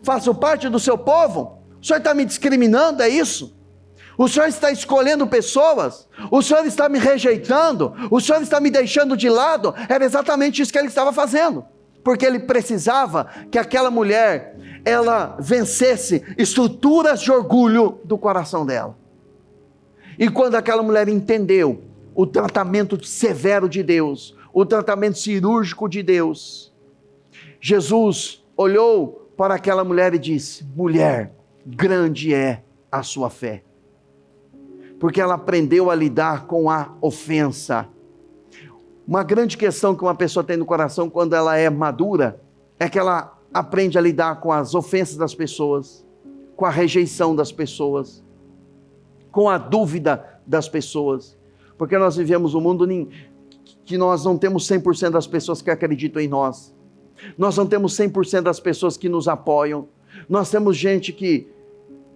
S1: faço parte do seu povo? O Senhor está me discriminando, é isso? O Senhor está escolhendo pessoas? O Senhor está me rejeitando? O Senhor está me deixando de lado? Era exatamente isso que ele estava fazendo, porque ele precisava que aquela mulher, ela vencesse estruturas de orgulho do coração dela. E quando aquela mulher entendeu o tratamento severo de Deus, o tratamento cirúrgico de Deus, Jesus olhou para aquela mulher e disse: mulher, grande é a sua fé. Porque ela aprendeu a lidar com a ofensa. Uma grande questão que uma pessoa tem no coração quando ela é madura, é que ela aprende a lidar com as ofensas das pessoas, com a rejeição das pessoas, com a dúvida das pessoas. Porque nós vivemos um mundo que nós não temos 100% das pessoas que acreditam em nós. Nós não temos 100% das pessoas que nos apoiam. Nós temos gente que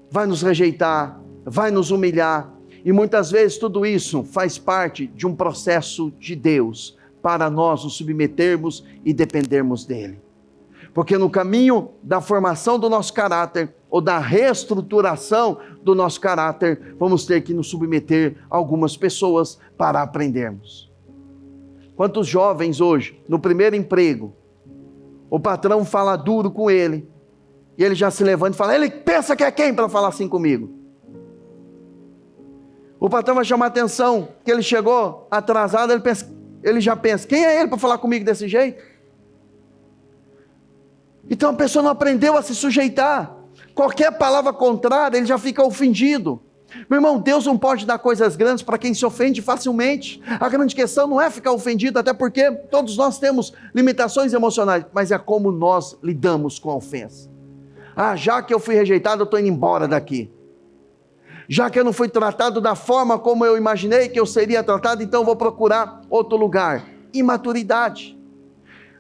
S1: vai nos rejeitar, vai nos humilhar. E muitas vezes tudo isso faz parte de um processo de Deus, para nós nos submetermos e dependermos dEle. Porque no caminho da formação do nosso caráter, ou da reestruturação do nosso caráter, vamos ter que nos submeter a algumas pessoas para aprendermos. Quantos jovens hoje, no primeiro emprego, o patrão fala duro com ele, e ele já se levanta e fala: ele pensa que é quem para falar assim comigo? O patrão vai chamar a atenção que ele chegou atrasado, ele já pensa: quem é ele para falar comigo desse jeito? Então a pessoa não aprendeu a se sujeitar. Qualquer palavra contrária, ele já fica ofendido. Meu irmão, Deus não pode dar coisas grandes para quem se ofende facilmente. A grande questão não é ficar ofendido, até porque todos nós temos limitações emocionais, mas é como nós lidamos com a ofensa. Já que eu fui rejeitado, eu estou indo embora daqui. Já que eu não fui tratado da forma como eu imaginei que eu seria tratado, então eu vou procurar outro lugar. Imaturidade.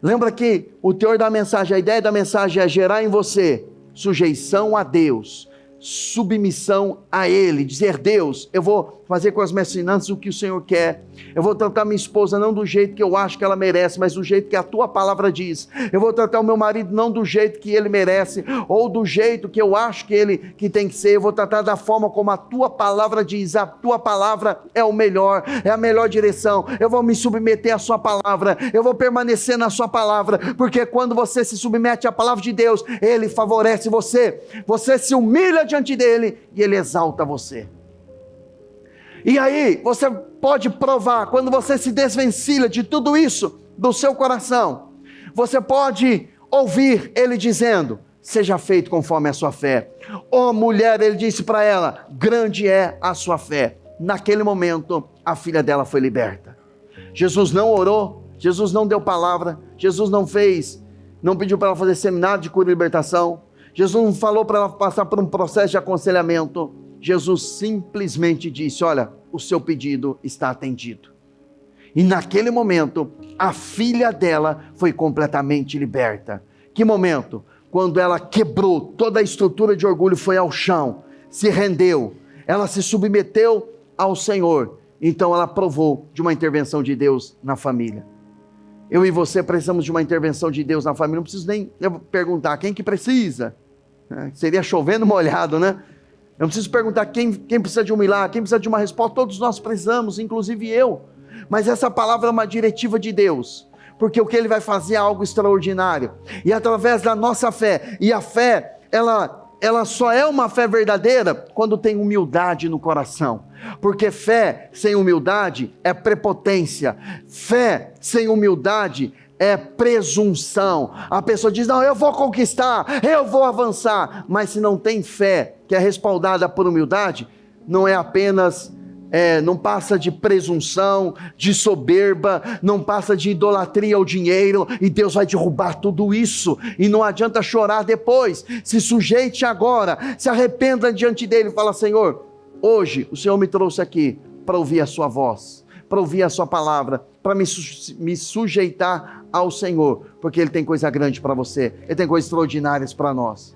S1: Lembra que o teor da mensagem, a ideia da mensagem é gerar em você sujeição a Deus, submissão a Ele, dizer: Deus, eu vou fazer com as minhas finanças o que o Senhor quer, eu vou tratar minha esposa não do jeito que eu acho que ela merece, mas do jeito que a tua palavra diz, eu vou tratar o meu marido não do jeito que ele merece, ou do jeito que eu acho que tem que ser, eu vou tratar da forma como a tua palavra diz, a tua palavra é o melhor, é a melhor direção, eu vou me submeter à sua palavra, eu vou permanecer na sua palavra, porque quando você se submete à palavra de Deus, Ele favorece você, você se humilha diante dEle, e Ele exalta você. E aí, você pode provar, quando você se desvencilha de tudo isso do seu coração, você pode ouvir Ele dizendo: seja feito conforme a sua fé. Ó mulher, Ele disse para ela: grande é a sua fé. Naquele momento, a filha dela foi liberta. Jesus não orou, Jesus não deu palavra, Jesus não pediu para ela fazer seminário de cura e libertação, Jesus não falou para ela passar por um processo de aconselhamento. Jesus simplesmente disse: olha, o seu pedido está atendido. E naquele momento, a filha dela foi completamente liberta. Que momento? quando ela quebrou toda a estrutura de orgulho, foi ao chão, se rendeu, ela se submeteu ao Senhor, então ela provou de uma intervenção de Deus na família. Eu e você precisamos de uma intervenção de Deus na família. Não preciso nem perguntar quem que precisa. Seria chovendo molhado, né? Eu não preciso perguntar quem precisa de um milagre, quem precisa de uma resposta. Todos nós precisamos, inclusive eu. Mas essa palavra é uma diretiva de Deus, porque o que Ele vai fazer é algo extraordinário. E através da nossa fé, e a fé, ela só é uma fé verdadeira quando tem humildade no coração. Porque fé sem humildade é prepotência. Fé sem humildade é presunção. A pessoa diz, não, eu vou conquistar, eu vou avançar. Mas se não tem fé, que é respaldada por humildade, não é apenas... não passa de presunção, de soberba, não passa de idolatria ao dinheiro, e Deus vai derrubar tudo isso, e não adianta chorar depois. Se sujeite agora, se arrependa diante dele e fala, Senhor, hoje o Senhor me trouxe aqui para ouvir a sua voz, para ouvir a sua palavra, para me sujeitar ao Senhor, porque Ele tem coisa grande para você, Ele tem coisas extraordinárias para nós.